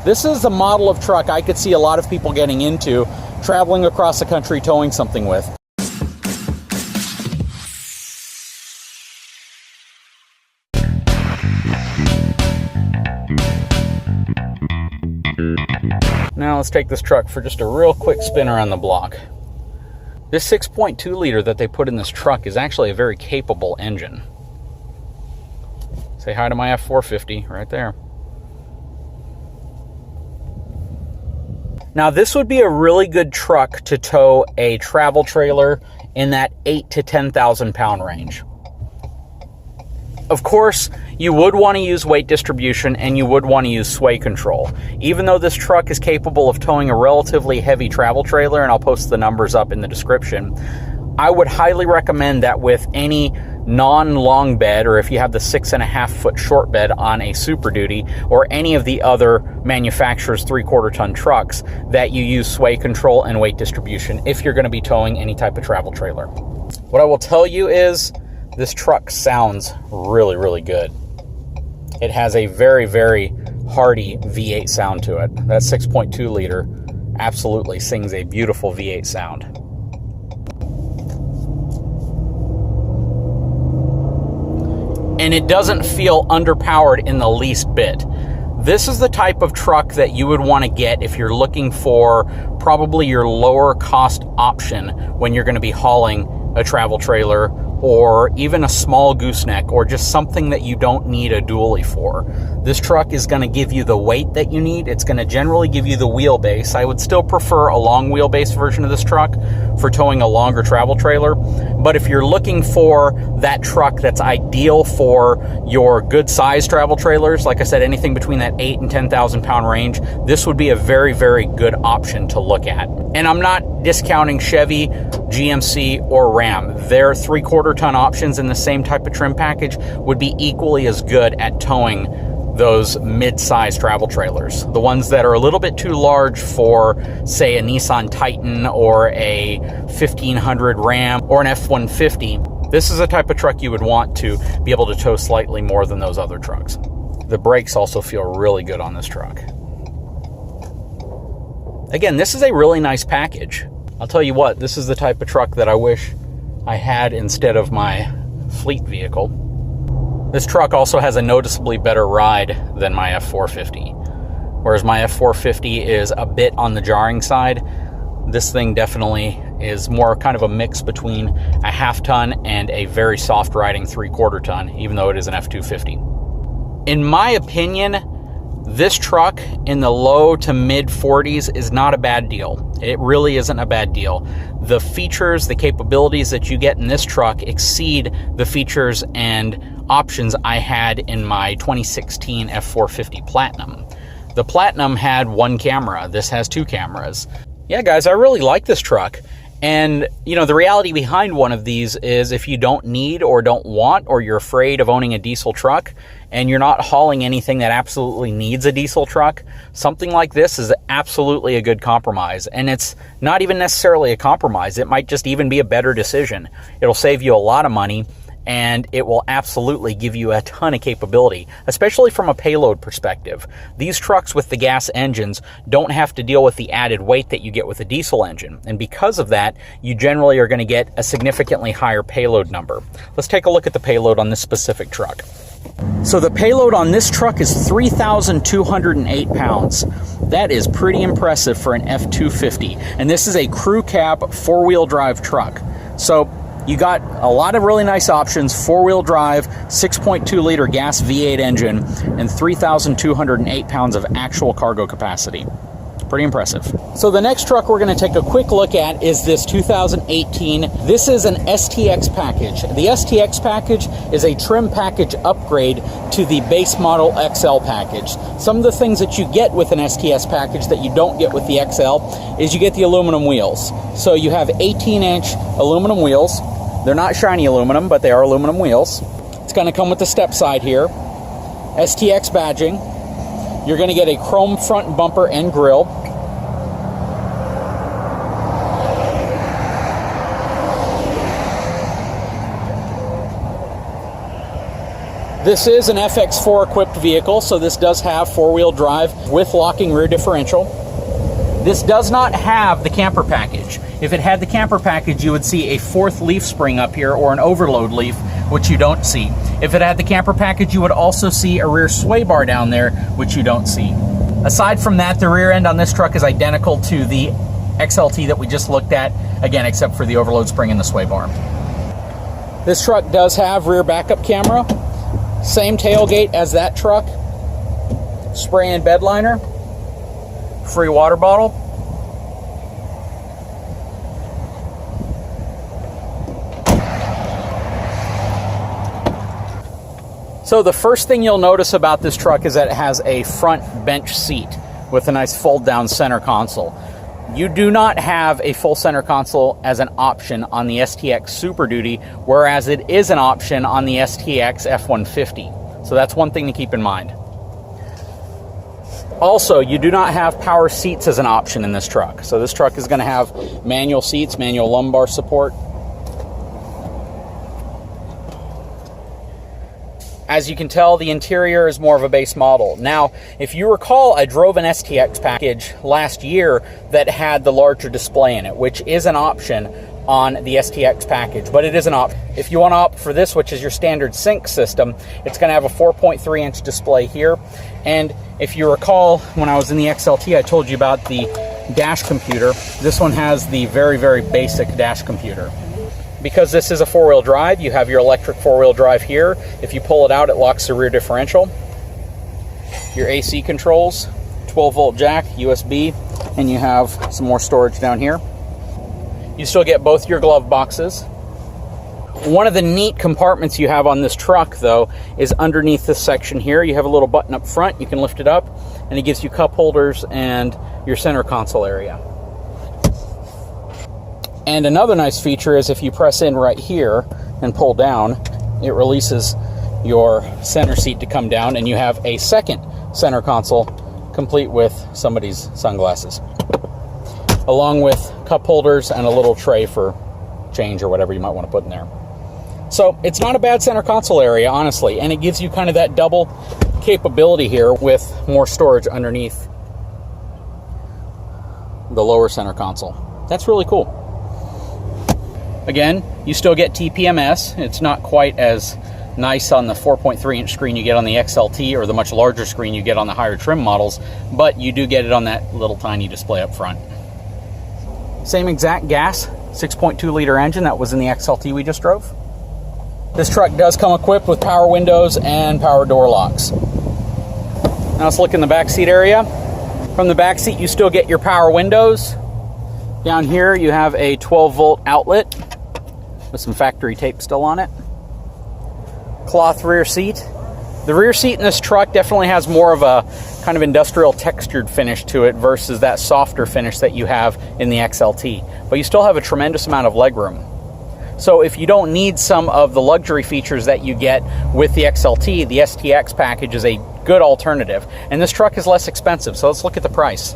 This is a model of truck I could see a lot of people getting into, traveling across the country towing something with. Now let's take this truck for just a real quick spin around the block. This 6.2 liter that they put in this truck is actually a very capable engine. Say hi to my F450 right there. Now this would be a really good truck to tow a travel trailer in that 8,000 to 10,000 pound range. Of course, you would want to use weight distribution and you would want to use sway control. Even though this truck is capable of towing a relatively heavy travel trailer, and I'll post the numbers up in the description, I would highly recommend that with any non-long bed, or if you have the 6.5 foot short bed on a Super Duty or any of the other manufacturers 3/4 ton trucks, that you use sway control and weight distribution if you're going to be towing any type of travel trailer. What I will tell you is this truck sounds really, really good. It has a very, very hearty V8 sound to it. That 6.2 liter absolutely sings a beautiful V8 sound. And it doesn't feel underpowered in the least bit. This is the type of truck that you would want to get if you're looking for probably your lower cost option when you're going to be hauling a travel trailer or even a small gooseneck, or just something that you don't need a dually for. This truck is going to give you the weight that you need. It's going to generally give you the wheelbase. I would still prefer a long wheelbase version of this truck for towing a longer travel trailer. But if you're looking for that truck that's ideal for your good size travel trailers, like I said, anything between that 8,000 and 10,000 pound range, this would be a very, very good option to look at. And I'm not discounting Chevy, GMC, or Ram. Their 3/4 ton options in the same type of trim package would be equally as good at towing those mid-size travel trailers. The ones that are a little bit too large for, say, a Nissan Titan or a 1500 Ram or an F-150. This is the type of truck you would want to be able to tow slightly more than those other trucks. The brakes also feel really good on this truck. Again, this is a really nice package. I'll tell you what, this is the type of truck that I wish I had instead of my fleet vehicle. This truck also has a noticeably better ride than my F450. Whereas my F450 is a bit on the jarring side, this thing definitely is more kind of a mix between a half-ton and a very soft riding 3/4 ton, even though it is an F250. In my opinion, this truck in the low to mid 40s is not a bad deal. It really isn't a bad deal. The features, the capabilities that you get in this truck exceed the features and options I had in my 2016 F450 Platinum. The Platinum had one camera. This has two cameras. Yeah, guys, I really like this truck. And, you know, the reality behind one of these is if you don't need or don't want, or you're afraid of owning a diesel truck and you're not hauling anything that absolutely needs a diesel truck, something like this is absolutely a good compromise. And it's not even necessarily a compromise. It might just even be a better decision. It'll save you a lot of money, and it will absolutely give you a ton of capability, especially from a payload perspective. These trucks with the gas engines don't have to deal with the added weight that you get with a diesel engine, and because of that, you generally are going to get a significantly higher payload number. Let's take a look at the payload on this specific truck. So the payload on this truck is 3,208 pounds. That is pretty impressive for an F250, and this is a crew cab 4-wheel drive truck. So you got a lot of really nice options: 4-wheel drive, 6.2 liter gas V8 engine, and 3,208 pounds of actual cargo capacity. Pretty impressive. So the next truck we're going to take a quick look at is this 2018. This is an Stx Package. The Stx Package is a trim package upgrade to the base model XL package. Some of the things that you get with an STS package that you don't get with the XL is you get the aluminum wheels. So you have 18-inch aluminum wheels. They're not shiny aluminum, but they are aluminum wheels. It's going to come with the step side here. STX badging. You're going to get a chrome front bumper and grille. This is an FX4 equipped vehicle, so this does have four-wheel drive with locking rear differential. This does not have the camper package. If it had the camper package, you would see a fourth leaf spring up here, or an overload leaf, which you don't see. If it had the camper package, you would also see a rear sway bar down there, which you don't see. Aside from that, the rear end on this truck is identical to the XLT that we just looked at, again, except for the overload spring and the sway bar. This truck does have rear backup camera, same tailgate as that truck, spray and bed liner, free water bottle. So the first thing you'll notice about this truck is that it has a front bench seat with a nice fold down center console. You do not have a full center console as an option on the STX Super Duty, whereas it is an option on the STX F-150. So that's one thing to keep in mind. Also, you do not have power seats as an option in this truck. So this truck is going to have manual seats, manual lumbar support. As you can tell, the interior is more of a base model. Now, if you recall, I drove an Stx Package last year that had the larger display in it, which is an option on the Stx Package, but it is an option. If you want to opt for this, which is your standard sync system, it's going to have a 4.3-inch display here. And if you recall, when I was in the XLT, I told you about the dash computer. This one has the very, very basic dash computer. Because this is a four-wheel drive, you have your electric four-wheel drive here. If you pull it out, it locks the rear differential. Your AC controls, 12-volt jack, USB, and you have some more storage down here. You still get both your glove boxes. One of the neat compartments you have on this truck, though, is underneath this section here. You have a little button up front. You can lift it up, and it gives you cup holders and your center console area. And another nice feature is if you press in right here and pull down, it releases your center seat to come down, and you have a second center console complete with somebody's sunglasses, along with cup holders and a little tray for change or whatever you might want to put in there. So it's not a bad center console area, honestly, and it gives you kind of that double capability here with more storage underneath the lower center console. That's really cool. Again, you still get TPMS. It's not quite as nice on the 4.3-inch screen you get on the XLT or the much larger screen you get on the higher trim models, but you do get it on that little tiny display up front. Same exact gas, 6.2-liter engine that was in the XLT we just drove. This truck does come equipped with power windows and power door locks. Now let's look in the back seat area. From the back seat, you still get your power windows. Down here, you have a 12-volt outlet with some factory tape still on it. Cloth rear seat. The rear seat in this truck definitely has more of a kind of industrial textured finish to it versus that softer finish that you have in the XLT. But you still have a tremendous amount of legroom. So if you don't need some of the luxury features that you get with the XLT, the STX package is a good alternative. And this truck is less expensive, so let's look at the price.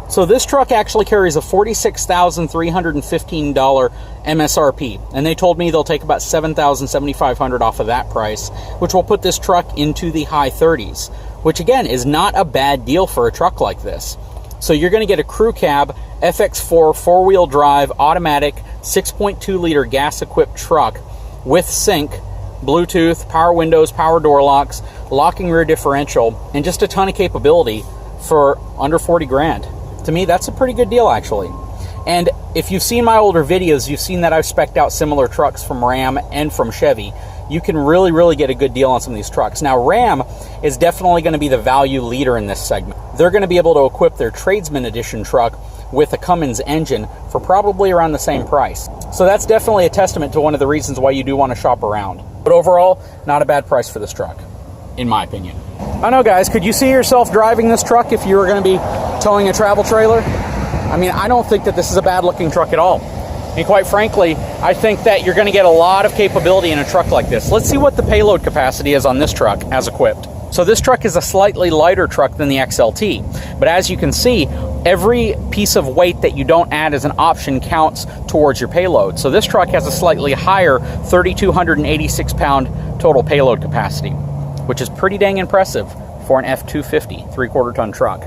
So this truck actually carries a $46,315 MSRP, and they told me they'll take about $7,700 off of that price, which will put this truck into the high 30s, which again is not a bad deal for a truck like this. So you're going to get a crew cab FX4 four-wheel drive automatic 6.2-liter gas-equipped truck with sync, Bluetooth, power windows, power door locks, locking rear differential, and just a ton of capability for under 40 grand. To me, that's a pretty good deal, actually. And if you've seen my older videos, you've seen that I've spec'd out similar trucks from Ram and from Chevy. You can really, really get a good deal on some of these trucks. Now, Ram is definitely going to be the value leader in this segment. They're going to be able to equip their Tradesman Edition truck with a Cummins engine for probably around the same price. So that's definitely a testament to one of the reasons why you do want to shop around. But overall, not a bad price for this truck, in my opinion. I know, guys, could you see yourself driving this truck if you were going to be towing a travel trailer? I mean, I don't think that this is a bad-looking truck at all. And quite frankly, I think that you're going to get a lot of capability in a truck like this. Let's see what the payload capacity is on this truck as equipped. So this truck is a slightly lighter truck than the XLT, but as you can see, every piece of weight that you don't add as an option counts towards your payload. So this truck has a slightly higher 3,286 pound total payload capacity. which is pretty dang impressive for an F-250 3/4 ton truck.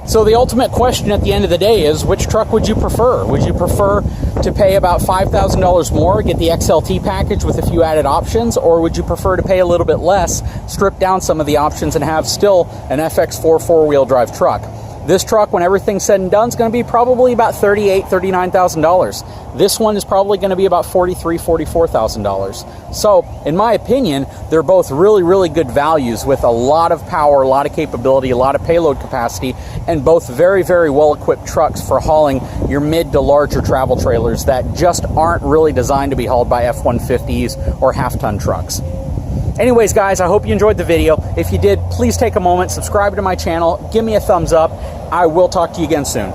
So the ultimate question at the end of the day is, which truck would you prefer? Would you prefer to pay about $5,000 more, get the XLT package with a few added options, or would you prefer to pay a little bit less, strip down some of the options, and have still an FX4 four-wheel drive truck? This truck, when everything's said and done, is going to be probably about $38,000, $39,000. This one is probably going to be about $43,000, $44,000. So, in my opinion, they're both really, really good values with a lot of power, a lot of capability, a lot of payload capacity, and both very, very well-equipped trucks for hauling your mid to larger travel trailers that just aren't really designed to be hauled by F-150s or half-ton trucks. Anyways, guys, I hope you enjoyed the video. If you did, please take a moment, subscribe to my channel, give me a thumbs up. I will talk to you again soon.